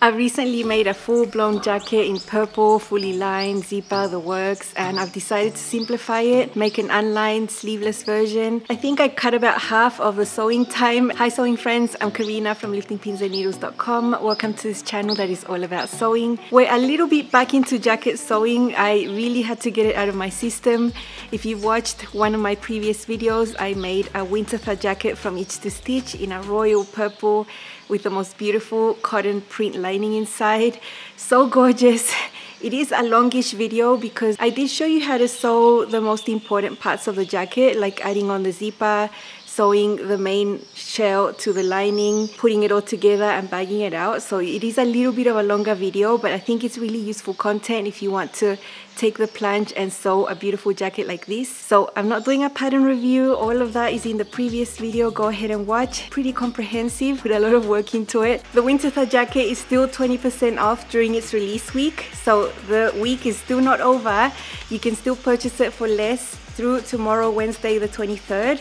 I recently made a full-blown jacket in purple, fully lined, zipper, the works, and I've decided to simplify it, make an unlined sleeveless version. I think I cut about half of the sewing time. Hi sewing friends, I'm Karina from liftingpinsandneedles.com. Welcome to this channel that is all about sewing. We're a little bit back into jacket sewing. I really had to get it out of my system. If you've watched one of my previous videos, I made a Winterthur jacket from Itch to Stitch in a royal purple with the most beautiful cotton print lining inside. So gorgeous. It is a longish video because I did show you how to sew the most important parts of the jacket, like adding on the zipper, sewing the main shell to the lining, putting it all together and bagging it out. So it is a little bit of a longer video, but I think it's really useful content if you want to take the plunge and sew a beautiful jacket like this. So I'm not doing a pattern review. All of that is in the previous video. Go ahead and watch. Pretty comprehensive with a lot of work into it. The Winterthur jacket is still 20% off during its release week. So the week is still not over. You can still purchase it for less through tomorrow, Wednesday the 23rd.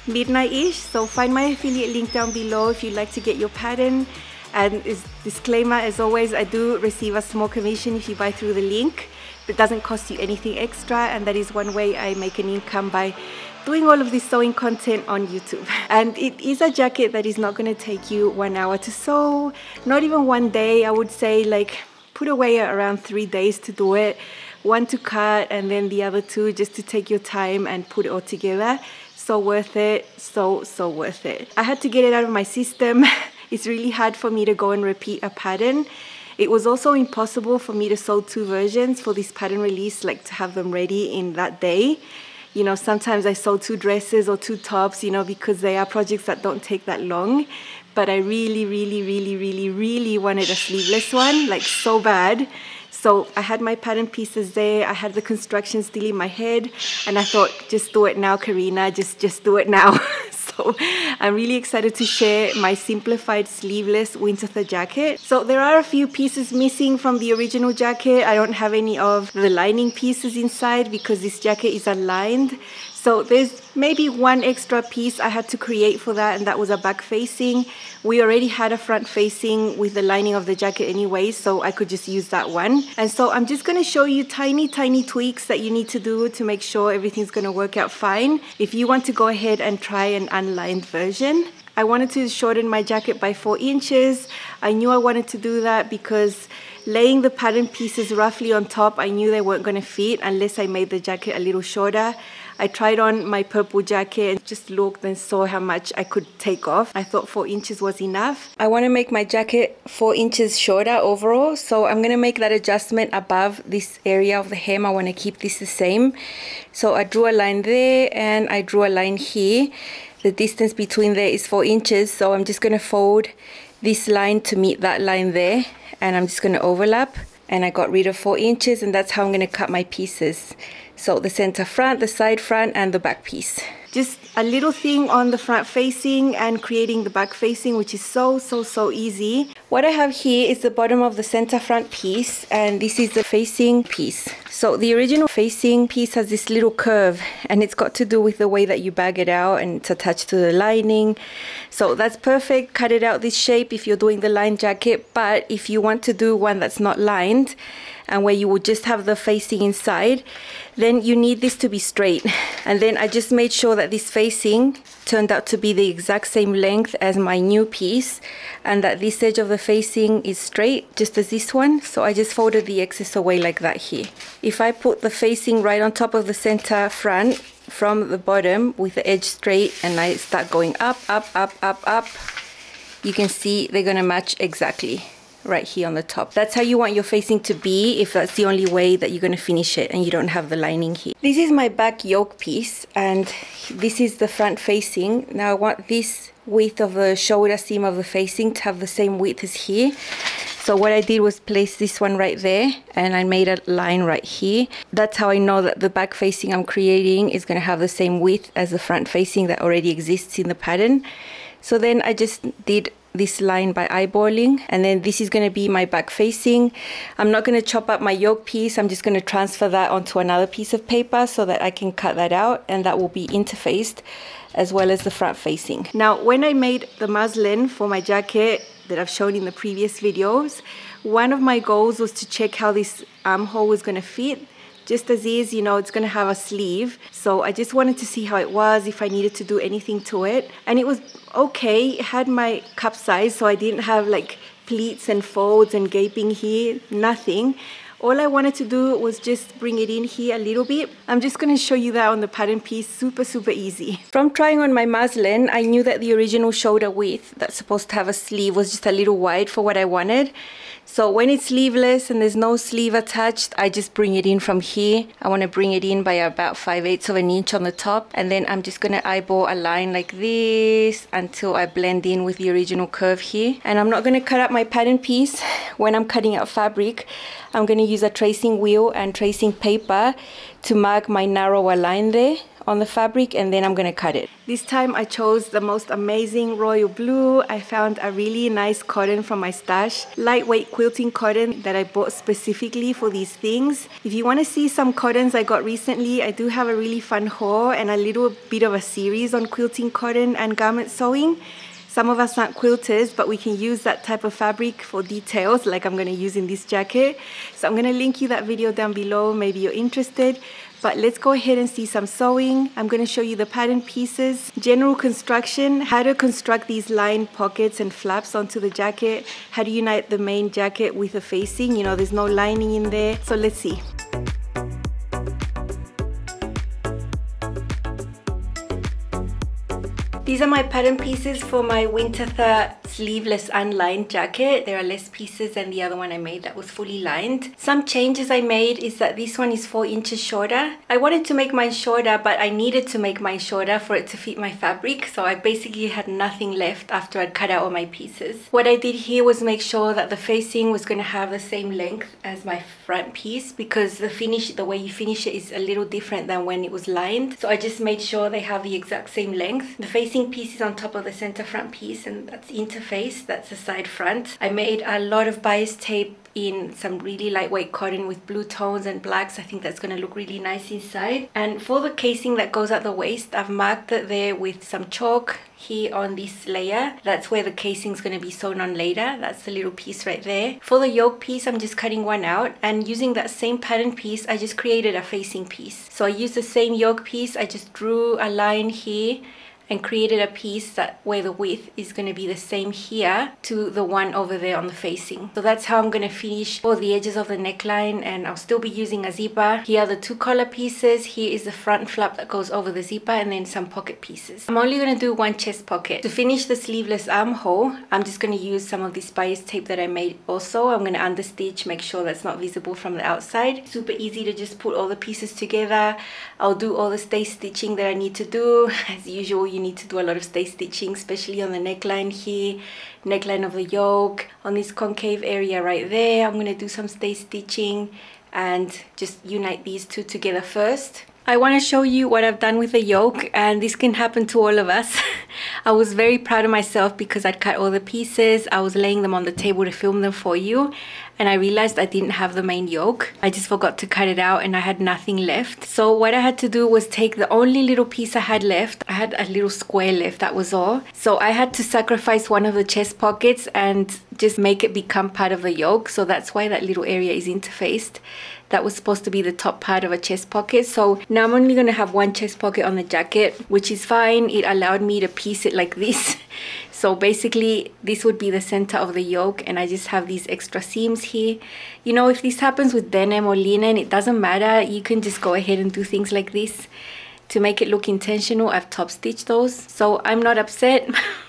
Midnight-ish. So find my affiliate link down below if you'd like to get your pattern. And disclaimer, as always, I do receive a small commission if you buy through the link. It doesn't cost you anything extra, and that is one way I make an income, by doing all of this sewing content on YouTube. And it is a jacket that is not going to take you 1 hour to sew, not even 1 day. I would say like put away around 3 days to do it, 1 to cut and then the other 2 just to take your time and put it all together. So worth it, so worth it. I had to get it out of my system. It's really hard for me to go and repeat a pattern. It was also impossible for me to sew 2 versions for this pattern release, like to have them ready in that day. You know, sometimes I sew 2 dresses or 2 tops, you know, because they are projects that don't take that long. But I really wanted a sleeveless one, like so bad. So I had my pattern pieces there, I had the construction still in my head, and I thought, just do it now, Karina, just do it now. So I'm really excited to share my simplified sleeveless Winterthur jacket. So there are a few pieces missing from the original jacket. I don't have any of the lining pieces inside because this jacket is unlined. So there's maybe 1 extra piece I had to create for that, and that was a back facing. We already had a front facing with the lining of the jacket anyway, so I could just use that one. And so I'm just going to show you tiny tweaks that you need to do to make sure everything's going to work out fine if you want to go ahead and try an unlined version. I wanted to shorten my jacket by 4 inches. I knew I wanted to do that because laying the pattern pieces roughly on top, I knew they weren't going to fit unless I made the jacket a little shorter. I tried on my purple jacket and just looked and saw how much I could take off. I thought 4 inches was enough. I want to make my jacket 4 inches shorter overall, so I'm going to make that adjustment above this area of the hem. I want to keep this the same. So I drew a line there and I drew a line here. The distance between there is 4 inches, so I'm just going to fold this line to meet that line there, and I'm just going to overlap, and I got rid of 4 inches, and that's how I'm going to cut my pieces. So the center front, the side front, and the back piece. Just a little thing on the front facing and creating the back facing, which is so easy. What I have here is the bottom of the center front piece, and this is the facing piece. So the original facing piece has this little curve, and it's got to do with the way that you bag it out, and it's attached to the lining. So that's perfect. Cut it out this shape if you're doing the lined jacket, but if you want to do one that's not lined and where you would just have the facing inside, then you need this to be straight. And then I just made sure that this facing turned out to be the exact same length as my new piece, and that this edge of the facing is straight, just as this one. So I just folded the excess away like that here. If I put the facing right on top of the center front from the bottom with the edge straight, and I start going up, you can see they're gonna match exactly right here on the top. That's how you want your facing to be if that's the only way that you're going to finish it and you don't have the lining here. This is my back yoke piece, and this is the front facing. Now I want this width of the shoulder seam of the facing to have the same width as here. So what I did was place this one right there, and I made a line right here. That's how I know that the back facing I'm creating is going to have the same width as the front facing that already exists in the pattern. So then I just did this line by eyeballing, and then this is going to be my back facing. I'm not going to chop up my yoke piece. I'm just going to transfer that onto another piece of paper so that I can cut that out, and that will be interfaced as well as the front facing. Now when I made the muslin for my jacket, that I've shown in the previous videos. One of my goals was to check how this armhole was going to fit. Just as is, you know, it's going to have a sleeve. So I just wanted to see how it was, if I needed to do anything to it. And it was okay. It had my cup size, so I didn't have like pleats and folds and gaping here, nothing. All I wanted to do was just bring it in here a little bit. I'm just going to show you that on the pattern piece. Super, super easy. From trying on my muslin, I knew that the original shoulder width that's supposed to have a sleeve was just a little wide for what I wanted. So when it's sleeveless and there's no sleeve attached, I just bring it in from here. I want to bring it in by about 5/8 of an inch on the top. And then I'm just going to eyeball a line like this until I blend in with the original curve here. And I'm not going to cut up my pattern piece when I'm cutting out fabric. I'm going to use a tracing wheel and tracing paper to mark my narrower line there on the fabric, and then I'm going to cut it. This time I chose the most amazing royal blue. I found a really nice cotton from my stash, lightweight quilting cotton that I bought specifically for these things. If you want to see some cottons I got recently, I do have a really fun haul and a little bit of a series on quilting cotton and garment sewing. Some of us aren't quilters, but we can use that type of fabric for details like I'm going to use in this jacket. So I'm going to link you that video down below, maybe you're interested. But let's go ahead and see some sewing. I'm going to show you the pattern pieces, general construction, how to construct these lined pockets and flaps onto the jacket, how to unite the main jacket with the facing. You know, there's no lining in there. So let's see. These are my pattern pieces for my Winterthur sleeveless unlined jacket. There are less pieces than the other one I made that was fully lined. Some changes I made is that this one is 4 inches shorter. I wanted to make mine shorter, but I needed to make mine shorter for it to fit my fabric. So I basically had nothing left after I'd cut out all my pieces. What I did here was make sure that the facing was going to have the same length as my front piece, because the way you finish it is a little different than when it was lined. So I just made sure they have the exact same length. The facing piece is on top of the center front piece, and that's interface, that's the side front. I made a lot of bias tape in some really lightweight cotton with blue tones and blacks. I think that's going to look really nice inside. And for the casing that goes at the waist, I've marked it there with some chalk here on this layer. That's where the casing is going to be sewn on later. That's the little piece right there. For the yoke piece, I'm just cutting one out, and using that same pattern piece, I just created a facing piece. So I used the same yoke piece. I just drew a line here and created a piece that where the width is going to be the same here to the one over there on the facing. So that's how I'm going to finish all the edges of the neckline, and I'll still be using a zipper. Here are the 2 collar pieces. Here is the front flap that goes over the zipper, and then some pocket pieces. I'm only going to do 1 chest pocket. To finish the sleeveless armhole, I'm just going to use some of this bias tape that I made also. I'm going to understitch, make sure that's not visible from the outside. Super easy to just put all the pieces together. I'll do all the stay stitching that I need to do. As usual, you need to do a lot of stay stitching, especially on the neckline here, neckline of the yoke, on this concave area right there. I'm going to do some stay stitching and just unite these 2 together first. I want to show you what I've done with the yoke, and this can happen to all of us. I was very proud of myself because I'd cut all the pieces. I was laying them on the table to film them for you, and I realized I didn't have the main yoke. I just forgot to cut it out and I had nothing left. So what I had to do was take the only little piece I had left. I had a little square left, that was all. So I had to sacrifice one of the chest pockets and just make it become part of the yoke. So that's why that little area is interfaced. That was supposed to be the top part of a chest pocket. So now I'm only going to have 1 chest pocket on the jacket, which is fine. It allowed me to piece it like this. So basically this would be the center of the yoke, and I just have these extra seams here. You know, if this happens with denim or linen, it doesn't matter. You can just go ahead and do things like this. To make it look intentional, I've top stitched those. So I'm not upset.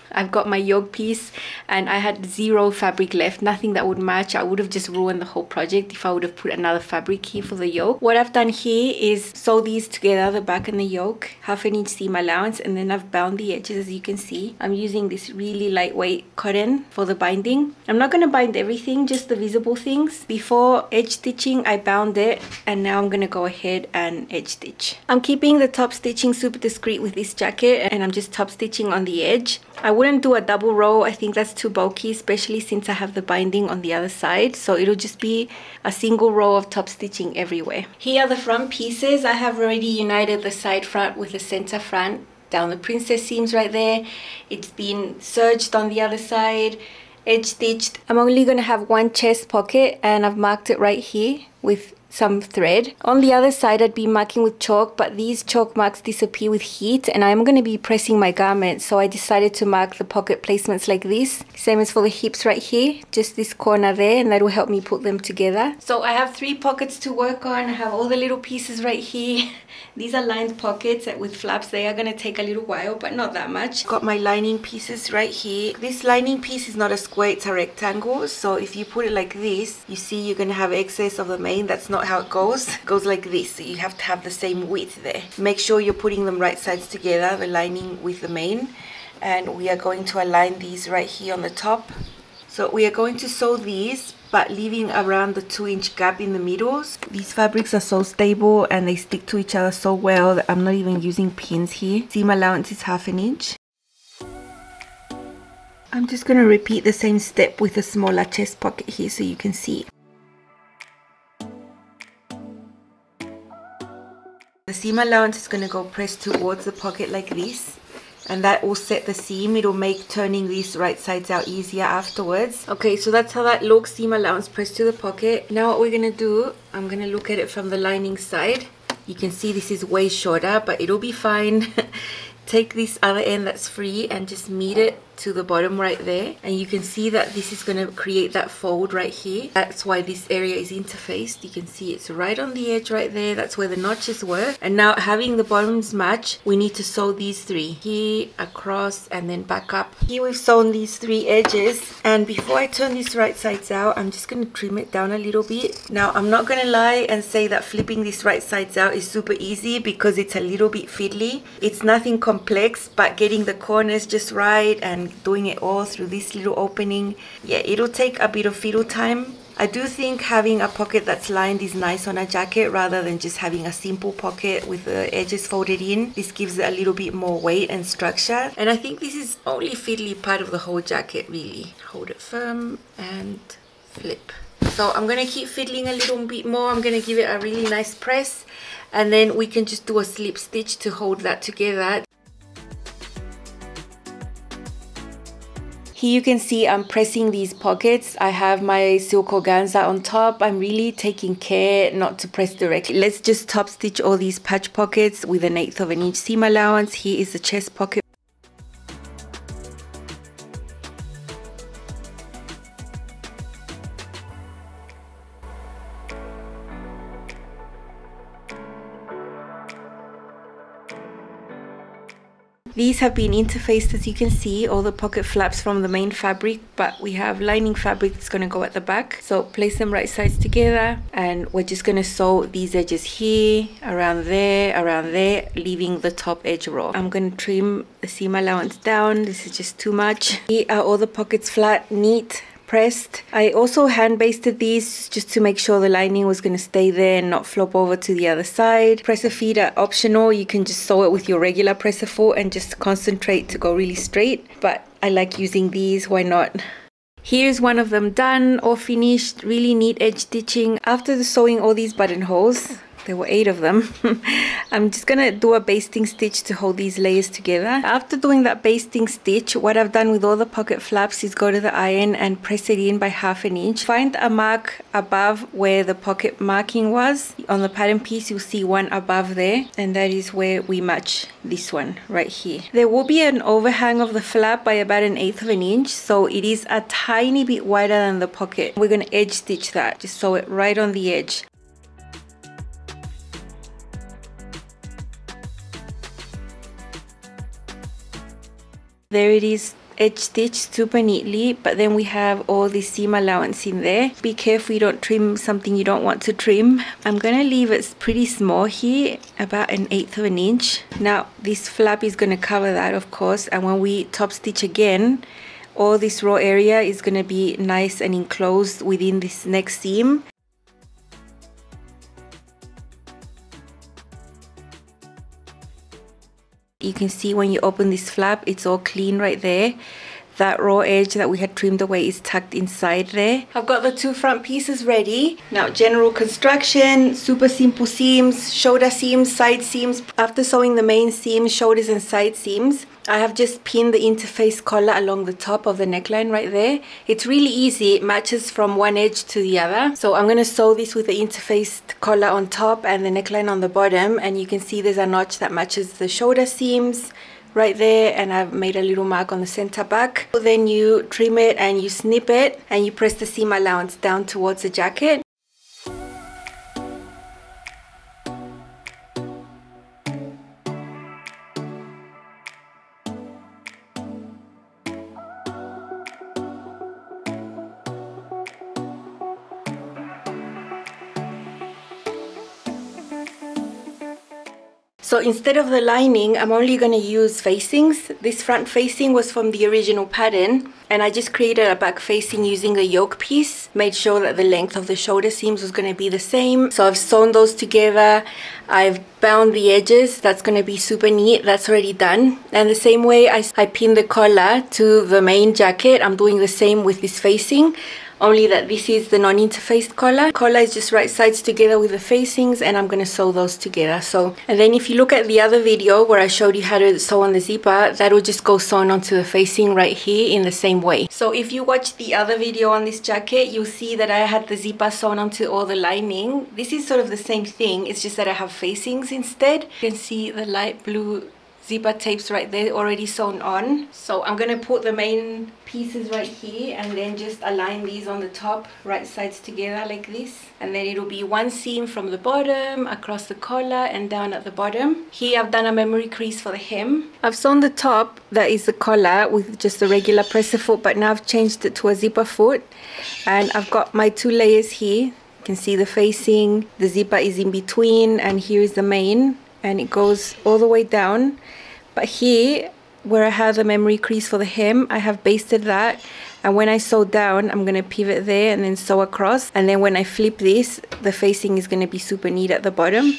I've got my yoke piece and I had 0 fabric left, nothing that would match. I would have just ruined the whole project if I would have put another fabric here for the yoke. What I've done here is sew these together, the back and the yoke, 1/2 inch seam allowance, and then I've bound the edges. As you can see, I'm using this really lightweight cotton for the binding. I'm not going to bind everything, just the visible things. Before edge stitching, I bound it, and now I'm going to go ahead and edge stitch. I'm keeping the top stitching super discreet with this jacket, and I'm just top stitching on the edge. I wouldn't do a double row. I think that's too bulky, especially since I have the binding on the other side. So it'll just be a single row of top stitching everywhere. Here are the front pieces. I have already united the side front with the center front down the princess seams right there. It's been serged on the other side, edge stitched. I'm only going to have one chest pocket and I've marked it right here with some thread. On the other side I'd be marking with chalk, but these chalk marks disappear with heat and I'm going to be pressing my garment, so I decided to mark the pocket placements like this. Same as for the hips right here, just this corner there, and that will help me put them together. So I have 3 pockets to work on. I have all the little pieces right here. These are lined pockets with flaps. They are going to take a little while, but not that much. Got my lining pieces right here. This lining piece is not a square, it's a rectangle, so if you put it like this, you see you're going to have excess of the main. That's not how it goes. It goes like this, so you have to have the same width there. Make sure you're putting them right sides together, the lining with the main, and we are going to align these right here on the top. So we are going to sew these, but leaving around the 2-inch gap in the middles. These fabrics are so stable and they stick to each other so well that I'm not even using pins here. Seam allowance is 1/2 inch. I'm just going to repeat the same step with a smaller chest pocket here so you can see. The seam allowance is going to go pressed towards the pocket like this, and that will set the seam. It'll make turning these right sides out easier afterwards. Okay, so that's how that looks, seam allowance pressed to the pocket. Now what we're going to do, I'm going to look at it from the lining side. You can see this is way shorter, but it'll be fine. Take this other end that's free and just meet it to the bottom right there, and you can see that this is going to create that fold right here. That's why this area is interfaced. You can see it's right on the edge right there. That's where the notches were. And now having the bottoms match, we need to sew these 3 here, across, and then back up. Here we've sewn these 3 edges, and before I turn this right sides out, I'm just going to trim it down a little bit. Now I'm not going to lie and say that flipping this right sides out is super easy, because it's a little bit fiddly. It's nothing complex, but getting the corners just right and doing it all through this little opening, yeah, it'll take a bit of fiddle time. I do think having a pocket that's lined is nice on a jacket rather than just having a simple pocket with the edges folded in. This gives it a little bit more weight and structure, and I think this is only fiddly part of the whole jacket really. Hold it firm and flip. So I'm going to keep fiddling a little bit more. I'm going to give it a really nice press, and then we can just do a slip stitch to hold that together. Here you can see I'm pressing these pockets. I have my silk organza on top. I'm really taking care not to press directly. Let's just top stitch all these patch pockets with 1/8 inch seam allowance. Here is the chest pocket. These have been interfaced, as you can see, all the pocket flaps from the main fabric, but we have lining fabric that's going to go at the back. So place them right sides together, and we're just going to sew these edges here, around there, leaving the top edge raw. I'm going to trim the seam allowance down. This is just too much. Here are all the pockets flat, neat, pressed. I also hand basted these just to make sure the lining was going to stay there and not flop over to the other side. Presser feet are optional. You can just sew it with your regular presser foot and just concentrate to go really straight, but I like using these, why not? Here's one of them done, all finished, really neat edge stitching. After sewing all these buttonholes, there were 8 of them. I'm just gonna do a basting stitch to hold these layers together. After doing that basting stitch, what I've done with all the pocket flaps is go to the iron and press it in by 1/2 inch. Find a mark above where the pocket marking was. On the pattern piece, you'll see one above there, and that is where we match this one right here. There will be an overhang of the flap by about 1/8 inch, so it is a tiny bit wider than the pocket. We're gonna edge stitch that, just sew it right on the edge. There it is, edge stitched super neatly, but then we have all this seam allowance in there. Be careful you don't trim something you don't want to trim. I'm gonna leave it pretty small here, about 1/8 inch. Now this flap is gonna cover that, of course, and when we top stitch again, all this raw area is gonna be nice and enclosed within this next seam. You can see when you open this flap, it's all clean right there. That raw edge that we had trimmed away is tucked inside there. I've got the 2 front pieces ready. Now, general construction, super simple seams, shoulder seams, side seams. After sewing the main seams, shoulders and side seams, I have just pinned the interface collar along the top of the neckline right there. It's really easy, it matches from one edge to the other. So I'm going to sew this with the interfaced collar on top and the neckline on the bottom, and you can see there's a notch that matches the shoulder seams right there, and I've made a little mark on the center back. Then you trim it and you snip it and you press the seam allowance down towards the jacket. So instead of the lining, I'm only going to use facings. This front facing was from the original pattern, and I just created a back facing using a yoke piece. Made sure that the length of the shoulder seams was going to be the same. So I've sewn those together. I've bound the edges. That's going to be super neat. That's already done. And the same way I pinned the collar to the main jacket, I'm doing the same with this facing. Only that this is the non-interfaced collar. Collar is just right sides together with the facings, and I'm going to sew those together. And then if you look at the other video where I showed you how to sew on the zipper, that will just go sewn onto the facing right here in the same way. So if you watch the other video on this jacket, you'll see that I had the zipper sewn onto all the lining. This is sort of the same thing, it's just that I have facings instead. You can see the light blue zipper tapes right there already sewn on. So I'm going to put the main pieces right here and then just align these on the top, right sides together like this. And then it'll be one seam from the bottom across the collar and down at the bottom. Here I've done a memory crease for the hem. I've sewn the top, that is the collar, with just a regular presser foot, but now I've changed it to a zipper foot. And I've got my two layers here. You can see the facing, the zipper is in between, and here is the main, and it goes all the way down. But here, where I have the memory crease for the hem, I have basted that, and when I sew down, I'm going to pivot there and then sew across, and then when I flip this, the facing is going to be super neat at the bottom.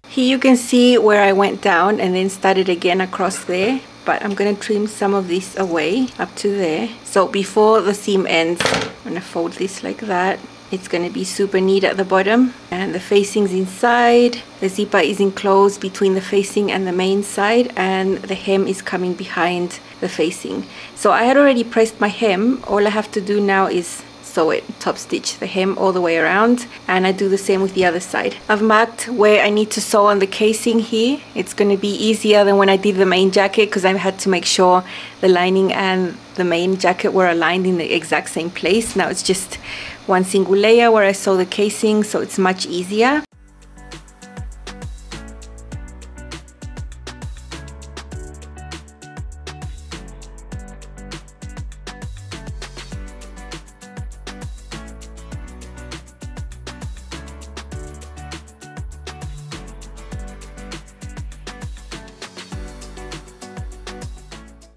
Here you can see where I went down and then started again across there, but I'm going to trim some of this away up to there. So before the seam ends, I'm going to fold this like that. It's going to be super neat at the bottom, and the facing's inside. The zipper is enclosed between the facing and the main side, and the hem is coming behind the facing. So I had already pressed my hem. All I have to do now is sew it, top stitch the hem all the way around, and I do the same with the other side. I've marked where I need to sew on the casing here. It's going to be easier than when I did the main jacket, because I had to make sure the lining and the main jacket were aligned in the exact same place. Now it's just one single layer where I sew the casing, so it's much easier.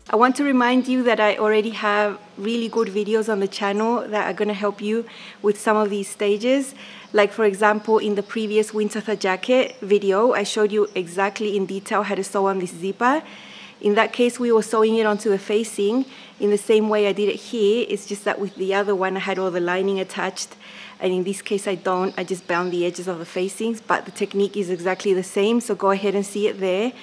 I want to remind you that I already have really good videos on the channel that are going to help you with some of these stages. Like for example, in the previous Winterthur jacket video, I showed you exactly in detail how to sew on this zipper. In that case, we were sewing it onto the facing in the same way I did it here. It's just that with the other one, I had all the lining attached. And in this case, I don't. I just bound the edges of the facings, but the technique is exactly the same. So go ahead and see it there.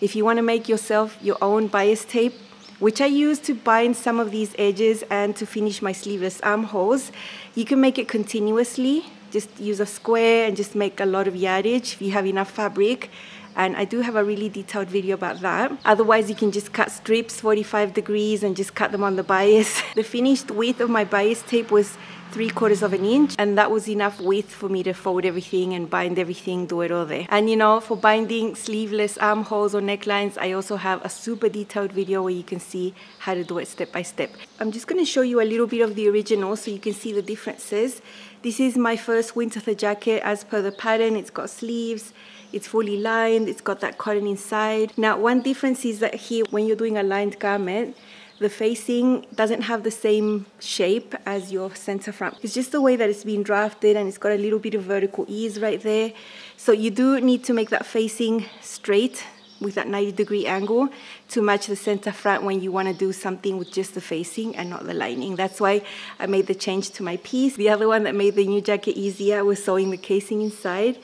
If you want to make yourself your own bias tape, which I use to bind some of these edges and to finish my sleeveless armholes, you can make it continuously. Just use a square and just make a lot of yardage if you have enough fabric. And I do have a really detailed video about that. Otherwise, you can just cut strips 45 degrees and just cut them on the bias. The finished width of my bias tape was 3/4 of an inch, and that was enough width for me to fold everything and bind everything, do it all there. And you know, for binding sleeveless armholes or necklines, I also have a super detailed video where you can see how to do it step by step. I'm just going to show you a little bit of the original so you can see the differences. This is my first Winterthur jacket as per the pattern. It's got sleeves, it's fully lined, it's got that cotton inside. Now, one difference is that here, when you're doing a lined garment, the facing doesn't have the same shape as your center front. It's just the way that it's been drafted, and it's got a little bit of vertical ease right there. So you do need to make that facing straight with that 90-degree angle to match the center front when you want to do something with just the facing and not the lining. That's why I made the change to my piece. The other one that made the new jacket easier was sewing the casing inside.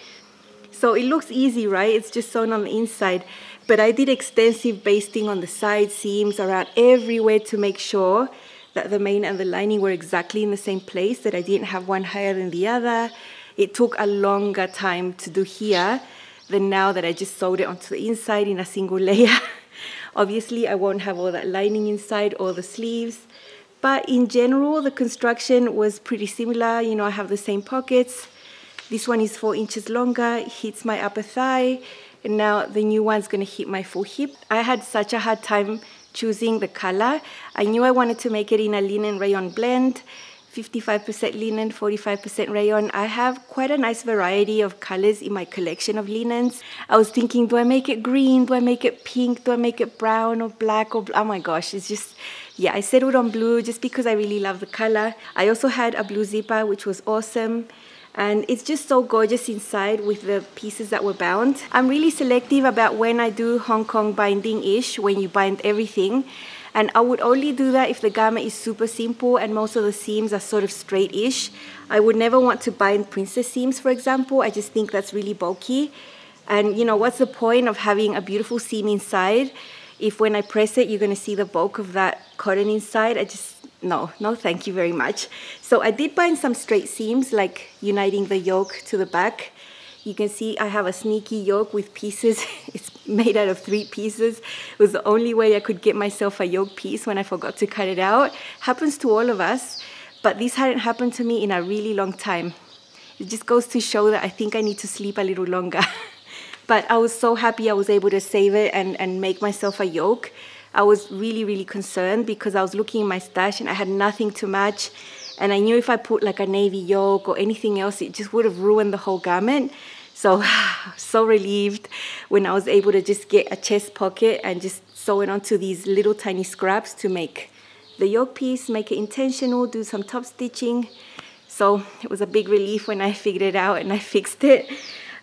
So it looks easy, right? It's just sewn on the inside. But I did extensive basting on the side seams, around everywhere, to make sure that the main and the lining were exactly in the same place, that I didn't have one higher than the other. It took a longer time to do here than now that I just sewed it onto the inside in a single layer. Obviously, I won't have all that lining inside or the sleeves. But in general, the construction was pretty similar. You know, I have the same pockets. This one is 4 inches longer, it hits my upper thigh. And now the new one's gonna hit my full hip. I had such a hard time choosing the color. I knew I wanted to make it in a linen rayon blend. 55% linen, 45% rayon. I have quite a nice variety of colors in my collection of linens. I was thinking, do I make it green? Do I make it pink? Do I make it brown or black? Oh my gosh, it's just, yeah, I settled on blue just because I really love the color. I also had a blue zipper, which was awesome. And it's just so gorgeous inside with the pieces that were bound. I'm really selective about when I do Hong Kong binding-ish, when you bind everything. And I would only do that if the garment is super simple and most of the seams are sort of straight-ish. I would never want to bind princess seams, for example. I just think that's really bulky. And you know, what's the point of having a beautiful seam inside if when I press it, you're going to see the bulk of that cotton inside? No, thank you very much. So I did bind some straight seams, like uniting the yoke to the back. You can see I have a sneaky yoke with pieces. It's made out of 3 pieces. It was the only way I could get myself a yoke piece when I forgot to cut it out. Happens to all of us, but this hadn't happened to me in a really long time. It just goes to show that I think I need to sleep a little longer. But I was so happy I was able to save it and make myself a yoke. I was really, really concerned because I was looking in my stash and I had nothing to match. And I knew if I put like a navy yoke or anything else, it just would have ruined the whole garment. So relieved when I was able to just get a chest pocket and just sew it onto these little tiny scraps to make the yoke piece, make it intentional, do some top stitching. So it was a big relief when I figured it out and I fixed it.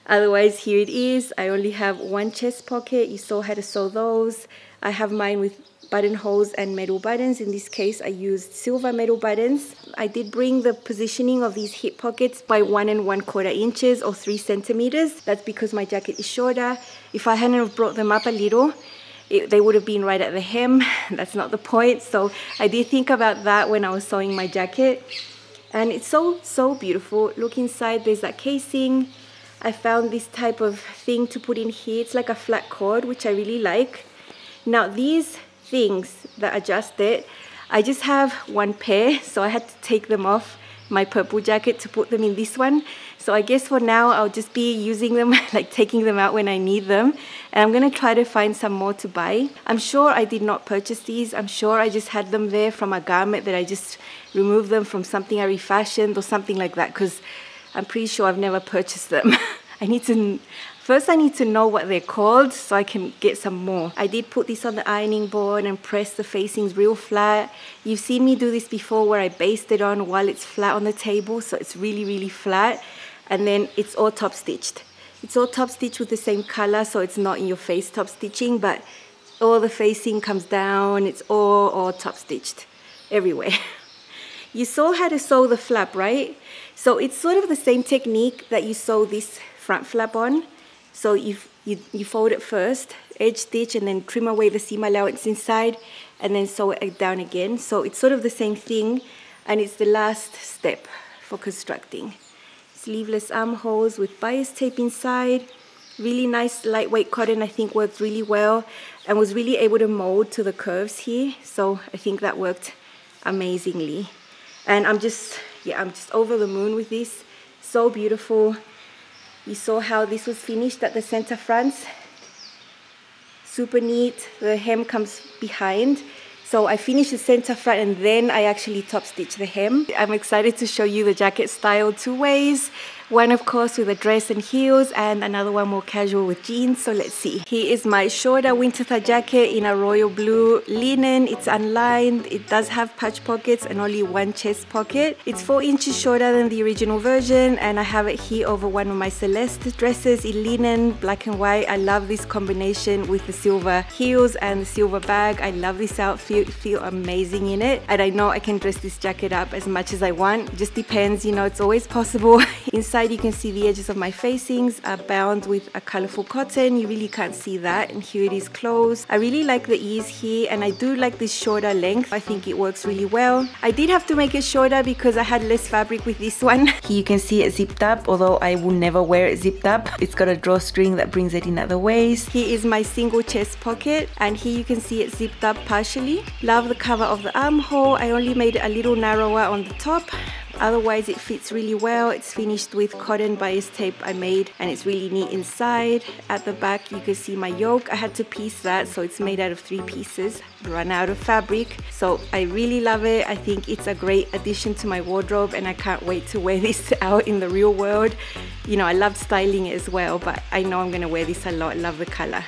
Otherwise, here it is. I only have 1 chest pocket. You saw how to sew those. I have mine with buttonholes and metal buttons. In this case, I used silver metal buttons. I did bring the positioning of these hip pockets by 1 1/4 inches or 3 centimeters. That's because my jacket is shorter. If I hadn't have brought them up a little, they would have been right at the hem. That's not the point. So I did think about that when I was sewing my jacket. And it's so beautiful. Look inside, there's that casing. I found this type of thing to put in here. It's like a flat cord, which I really like. Now these things that adjust it, I just have 1 pair, so I had to take them off my purple jacket to put them in this one. So I guess for now I'll just be using them, like taking them out when I need them. And I'm gonna try to find some more to buy. I'm sure I did not purchase these. I'm sure I just had them there from a garment that I just removed them from something I refashioned or something like that, because I'm pretty sure I've never purchased them. First I need to know what they're called so I can get some more. I did put this on the ironing board and press the facings real flat. You've seen me do this before where I baste it on while it's flat on the table, so it's really, really flat. And then it's all top stitched. It's all top stitched with the same color, so it's not in your face top stitching, but all the facing comes down. It's all top stitched everywhere. You saw how to sew the flap, right? So it's sort of the same technique that you sew this front flap on. So you fold it first, edge stitch, and then trim away the seam allowance inside, and then sew it down again. So it's sort of the same thing, and it's the last step for constructing. Sleeveless armholes with bias tape inside. Really nice lightweight cotton, I think worked really well, and was really able to mold to the curves here. So I think that worked amazingly. And I'm just over the moon with this. So beautiful. You saw how this was finished at the center fronts. Super neat. The hem comes behind. So I finished the center front and then I actually top stitched the hem. I'm excited to show you the jacket style 2 ways. One of course with a dress and heels, and another one more casual with jeans. So let's see. Here is my shorter Winterthur jacket in a royal blue linen. It's unlined. It does have patch pockets and only one chest pocket. It's 4 inches shorter than the original version, and I have it here over one of my Celeste dresses in linen, black and white. I love this combination with the silver heels and the silver bag. I love this outfit. I feel amazing in it, and I know I can dress this jacket up as much as I want. It just depends, you know, it's always possible. Inside you can see the edges of my facings are bound with a colorful cotton. You really can't see that, and here it is closed. I really like the ease here, and I do like this shorter length. I think it works really well. I did have to make it shorter because I had less fabric with this one. Here you can see it zipped up, although I will never wear it zipped up. It's got a drawstring that brings it in at the waist. Here is my single chest pocket, and here you can see it zipped up partially. Love the cover of the armhole. I only made it a little narrower on the top. Otherwise it fits really well. It's finished with cotton bias tape I made, and it's really neat inside. At the back you can see my yoke. I had to piece that, so it's made out of 3 pieces. Run out of fabric, so I really love it. I think it's a great addition to my wardrobe, and I can't wait to wear this out in the real world. You know, I loved styling it as well, but I know I'm gonna wear this a lot. Love the color.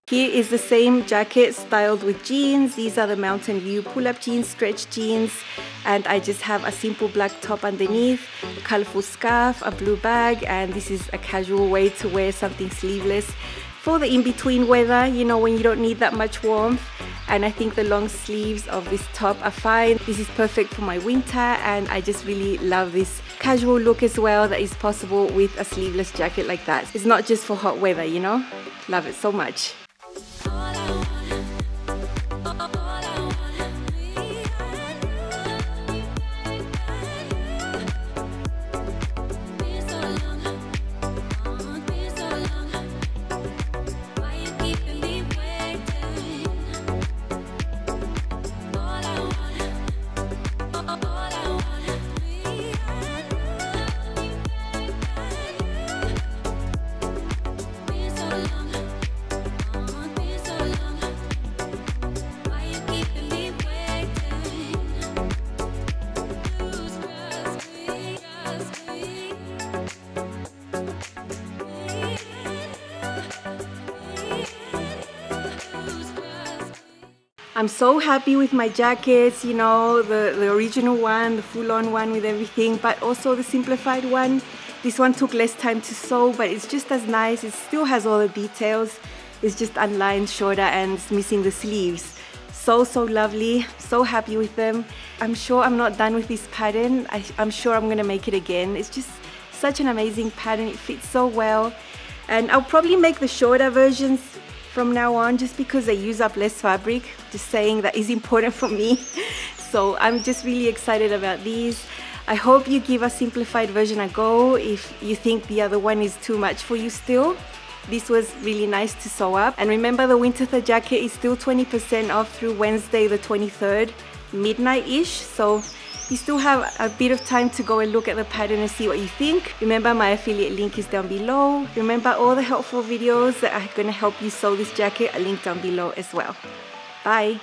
Here is the same jacket styled with jeans. These are the Mountain View pull-up jeans, stretch jeans, and I just have a simple black top underneath, a colorful scarf, a blue bag, and this is a casual way to wear something sleeveless for the in-between weather, you know, when you don't need that much warmth. And I think the long sleeves of this top are fine. This is perfect for my winter, and I just really love this casual look as well that is possible with a sleeveless jacket like that. It's not just for hot weather, you know. Love it so much. I'm so happy with my jackets, you know, the original one, the full-on one with everything, but also the simplified one. This one took less time to sew, but it's just as nice. It still has all the details. It's just unlined, shorter, and it's missing the sleeves. So lovely, so happy with them. I'm sure I'm not done with this pattern. I'm sure I'm gonna make it again. It's just such an amazing pattern. It fits so well. And I'll probably make the shorter versions from now on, just because they use up less fabric. Just saying, that is important for me. So I'm just really excited about these. I hope you give a simplified version a go if you think the other one is too much for you still. This was really nice to sew up. And remember, the Winterthur jacket is still 20% off through Wednesday the 23rd, midnight-ish. So you still have a bit of time to go and look at the pattern and see what you think. Remember, my affiliate link is down below. Remember, all the helpful videos that are going to help you sew this jacket are linked down below as well. Bye!